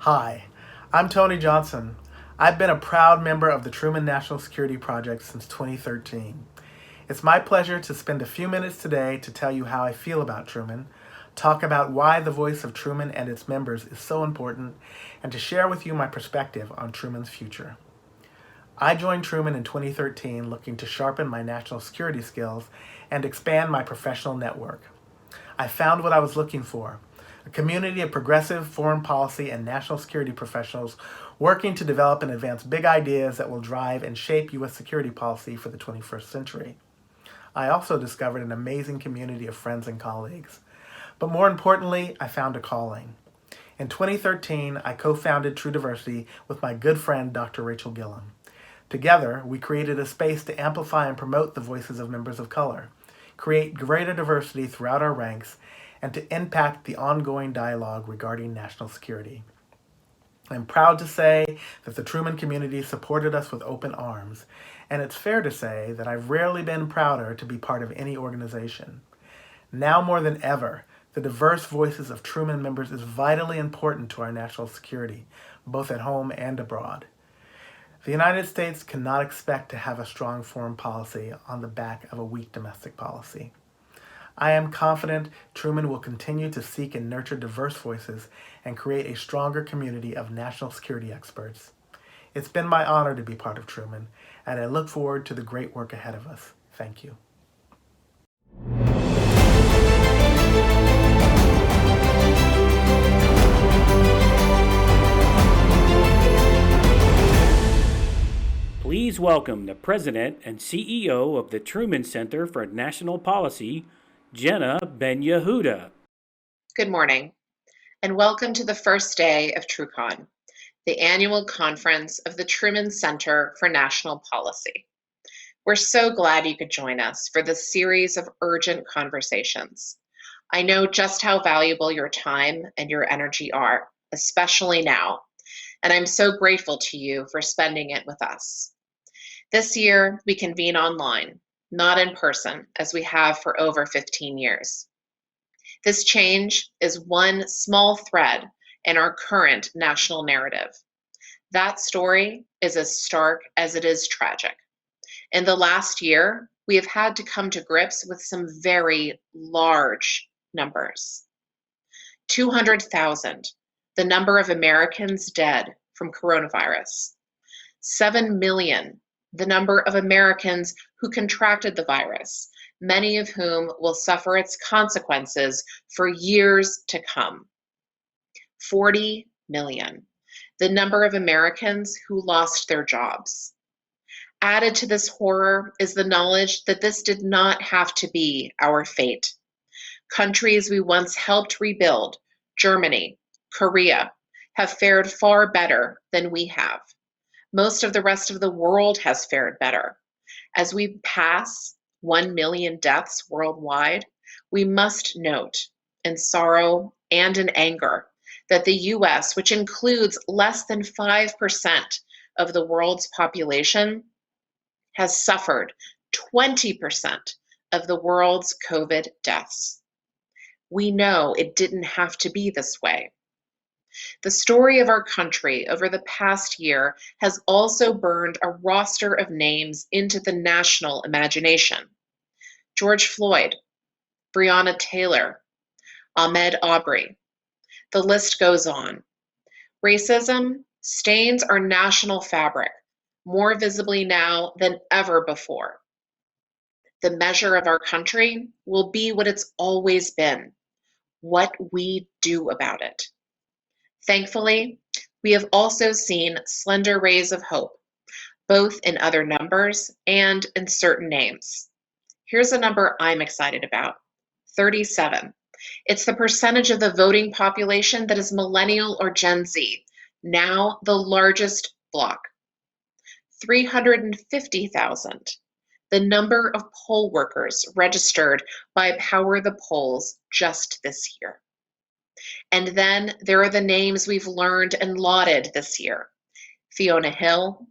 Hi, I'm Tony Johnson. I've been a proud member of the Truman National Security Project since 2013. It's my pleasure to spend a few minutes today to tell you how I feel about Truman, talk about why the voice of Truman and its members is so important, and to share with you my perspective on Truman's future. I joined Truman in 2013 looking to sharpen my national security skills and expand my professional network. I found what I was looking for: a community of progressive foreign policy and national security professionals working to develop and advance big ideas that will drive and shape U.S. security policy for the 21st century. I also discovered an amazing community of friends and colleagues. But more importantly, I found a calling. In 2013, I co-founded True Diversity with my good friend, Dr. Rachel Gillum. Together, we created a space to amplify and promote the voices of members of color, create greater diversity throughout our ranks, and to impact the ongoing dialogue regarding national security. I'm proud to say that the Truman community supported us with open arms, and it's fair to say that I've rarely been prouder to be part of any organization. Now more than ever, the diverse voices of Truman members is vitally important to our national security, both at home and abroad. The United States cannot expect to have a strong foreign policy on the back of a weak domestic policy. I am confident Truman will continue to seek and nurture diverse voices and create a stronger community of national security experts. It's been my honor to be part of Truman, and I look forward to the great work ahead of us. Thank you. Please welcome the President and CEO of the Truman Center for National Policy, Jenna Ben-Yehuda. Good morning, and welcome to the first day of TruCon, the annual conference of the Truman Center for National Policy. We're so glad you could join us for this series of urgent conversations. I know just how valuable your time and your energy are, especially now, and I'm so grateful to you for spending it with us. This year, we convene online, not in person, as we have for over 15 years. This change is one small thread in our current national narrative. That story is as stark as it is tragic. In the last year, we have had to come to grips with some very large numbers. 200,000, the number of Americans dead from coronavirus. 7 million, the number of Americans who contracted the virus, many of whom will suffer its consequences for years to come. 40 million, the number of Americans who lost their jobs. Added to this horror is the knowledge that this did not have to be our fate. Countries we once helped rebuild, Germany, Korea, have fared far better than we have. Most of the rest of the world has fared better. As we pass 1 million deaths worldwide, we must note, in sorrow and in anger, that the US, which includes less than 5% of the world's population, has suffered 20% of the world's COVID deaths. We know it didn't have to be this way. The story of our country over the past year has also burned a roster of names into the national imagination. George Floyd, Breonna Taylor, Ahmaud Arbery. The list goes on. Racism stains our national fabric more visibly now than ever before. The measure of our country will be what it's always been: what we do about it. Thankfully, we have also seen slender rays of hope, both in other numbers and in certain names. Here's a number I'm excited about: 37. It's the percentage of the voting population that is millennial or Gen Z, now the largest bloc. 350,000, the number of poll workers registered by Power the Polls just this year. And then there are the names we've learned and lauded this year: Fiona Hill,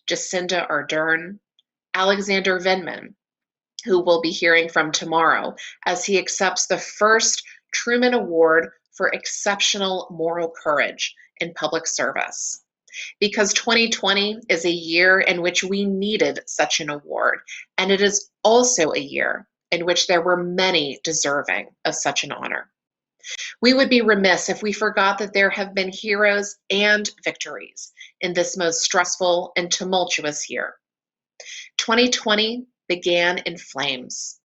Jacinda Ardern, Alexander Vindman, who we'll be hearing from tomorrow as he accepts the first Truman Award for exceptional moral courage in public service. Because 2020 is a year in which we needed such an award, and it is also a year in which there were many deserving of such an honor. We would be remiss if we forgot that there have been heroes and victories in this most stressful and tumultuous year. 2020 began in flames,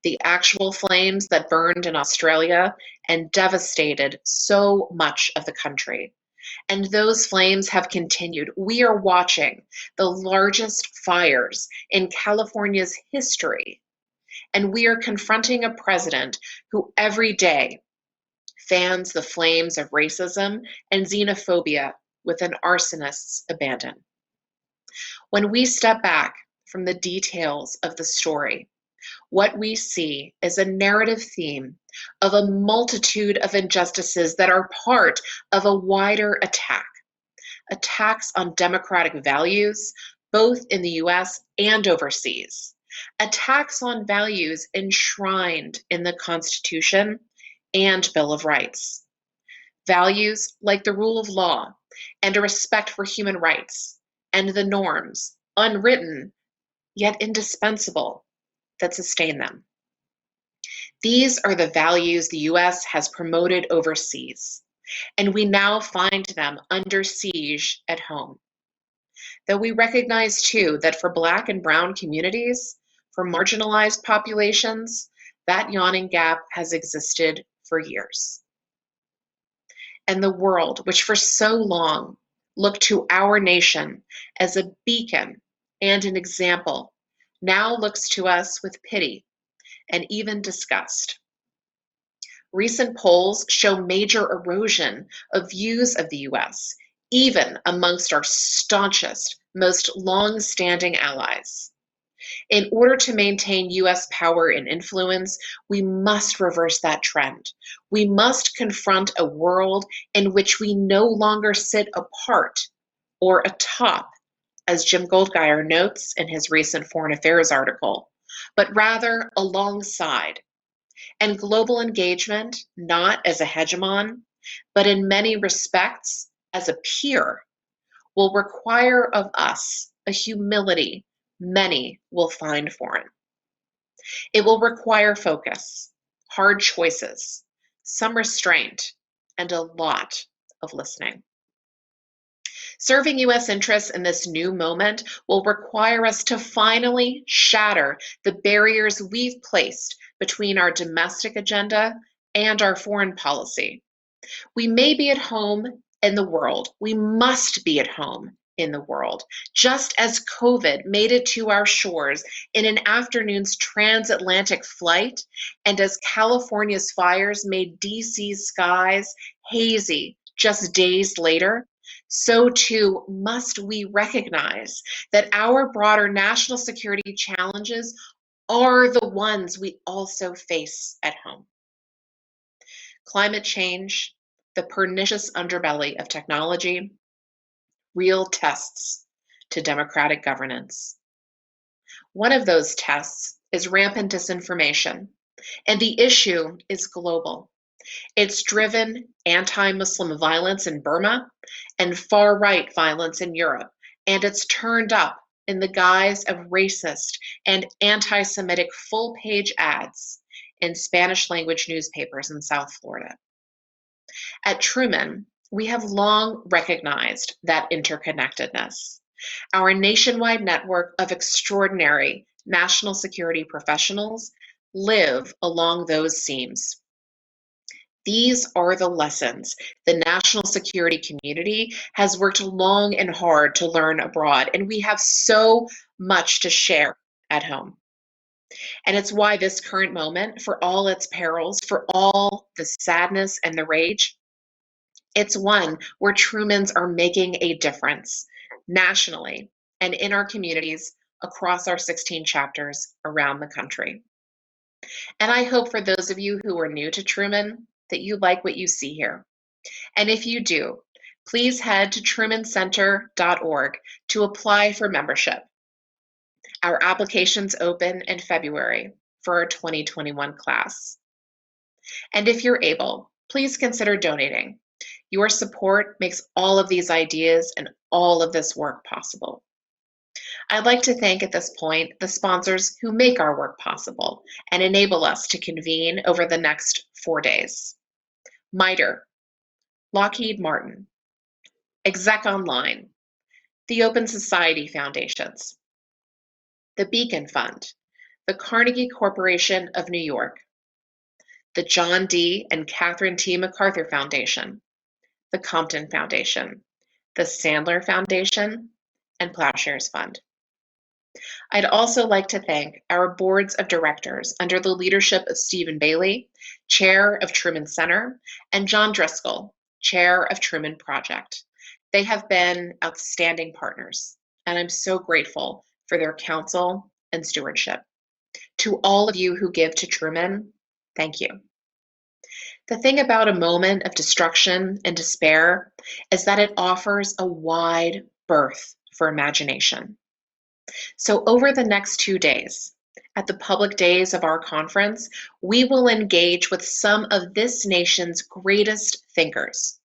the actual flames that burned in Australia and devastated so much of the country. And those flames have continued. We are watching the largest fires in California's history, and we are confronting a president who every day fans the flames of racism and xenophobia with an arsonist's abandon. When we step back from the details of the story, what we see is a narrative theme of a multitude of injustices that are part of a wider attack. Attacks on democratic values, both in the US and overseas. Attacks on values enshrined in the Constitution and Bill of Rights. Values like the rule of law and a respect for human rights and the norms, unwritten yet indispensable, that sustain them. These are the values the US has promoted overseas, and we now find them under siege at home. Though we recognize too that for Black and Brown communities, for marginalized populations, that yawning gap has existed for years. And the world, which for so long looked to our nation as a beacon and an example, now looks to us with pity and even disgust. Recent polls show major erosion of views of the US, even amongst our staunchest, most long-standing allies. In order to maintain US power and influence, we must reverse that trend. We must confront a world in which we no longer sit apart or atop, as Jim Goldgeier notes in his recent Foreign Affairs article, but rather alongside. And global engagement, not as a hegemon, but in many respects as a peer, will require of us a humility many will find foreign. It will require focus, hard choices, some restraint, and a lot of listening. Serving US interests in this new moment will require us to finally shatter the barriers we've placed between our domestic agenda and our foreign policy. We may be at home in the world. We must be at home in the world, just as COVID made it to our shores in an afternoon's transatlantic flight, and as California's fires made DC's skies hazy just days later, so too must we recognize that our broader national security challenges are the ones we also face at home. Climate change, the pernicious underbelly of technology, real tests to democratic governance. One of those tests is rampant disinformation, and the issue is global. It's driven anti-Muslim violence in Burma and far-right violence in Europe, and it's turned up in the guise of racist and anti-Semitic full-page ads in Spanish-language newspapers in South Florida. At Truman, we have long recognized that interconnectedness. Our nationwide network of extraordinary national security professionals live along those seams. These are the lessons the national security community has worked long and hard to learn abroad, and we have so much to share at home. And it's why this current moment, for all its perils, for all the sadness and the rage, it's one where Trumans are making a difference nationally and in our communities across our 16 chapters around the country. And I hope for those of you who are new to Truman that you like what you see here. And if you do, please head to trumancenter.org to apply for membership. Our applications open in February for our 2021 class. And if you're able, please consider donating. Your support makes all of these ideas and all of this work possible. I'd like to thank at this point the sponsors who make our work possible and enable us to convene over the next 4 days. MITRE, Lockheed Martin, Exec Online, the Open Society Foundations, the Beacon Fund, the Carnegie Corporation of New York, the John D. and Catherine T. MacArthur Foundation, the Compton Foundation, the Sandler Foundation, and Plowshares Fund. I'd also like to thank our boards of directors under the leadership of Stephen Bailey, Chair of Truman Center, and John Driscoll, Chair of Truman Project. They have been outstanding partners, and I'm so grateful for their counsel and stewardship. To all of you who give to Truman, thank you. The thing about a moment of destruction and despair is that it offers a wide berth for imagination. So over the next 2 days, at the public days of our conference, we will engage with some of this nation's greatest thinkers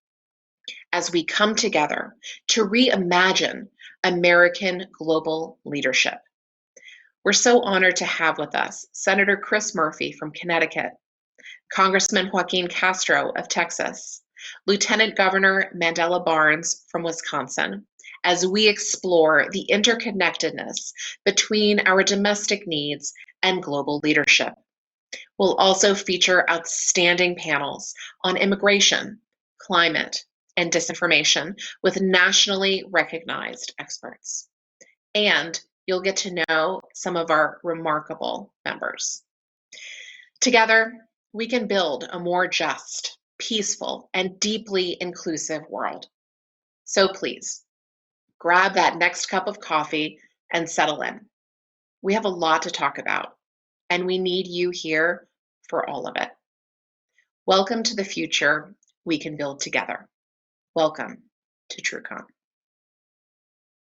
as we come together to reimagine American global leadership. We're so honored to have with us Senator Chris Murphy from Connecticut, Congressman Joaquin Castro of Texas, Lieutenant Governor Mandela Barnes from Wisconsin, as we explore the interconnectedness between our domestic needs and global leadership. We'll also feature outstanding panels on immigration, climate, and disinformation with nationally recognized experts. And you'll get to know some of our remarkable members. Together, we can build a more just, peaceful, and deeply inclusive world. So please, grab that next cup of coffee and settle in. We have a lot to talk about, and we need you here for all of it. Welcome to the future we can build together. Welcome to TruCon.